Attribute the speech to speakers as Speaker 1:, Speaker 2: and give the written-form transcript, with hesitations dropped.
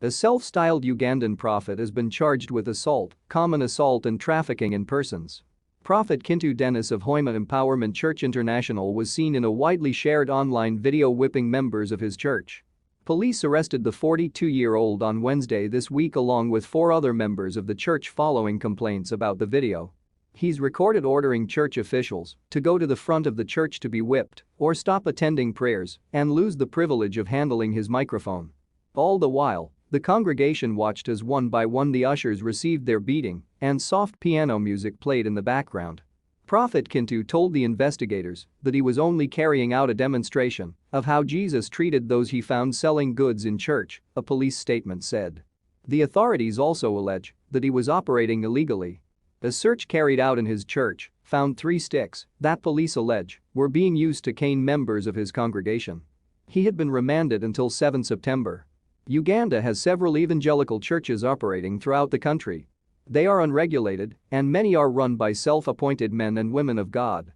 Speaker 1: A self-styled Ugandan prophet has been charged with assault, common assault and trafficking in persons. Prophet Kintu Dennis of Hoima Empowerment Church International was seen in a widely shared online video whipping members of his church. Police arrested the 42-year-old on Wednesday this week along with 4 other members of the church following complaints about the video. He's recorded ordering church officials to go to the front of the church to be whipped or stop attending prayers and lose the privilege of handling his microphone. All the while, the congregation watched as one by one the ushers received their beating and soft piano music played in the background. Prophet Kintu told the investigators that he was only carrying out a demonstration of how Jesus treated those he found selling goods in church, a police statement said. The authorities also allege that he was operating illegally. A search carried out in his church found 3 sticks that police allege were being used to cane members of his congregation. He had been remanded until 7 September. Uganda has several evangelical churches operating throughout the country. They are unregulated and many are run by self-appointed men and women of God.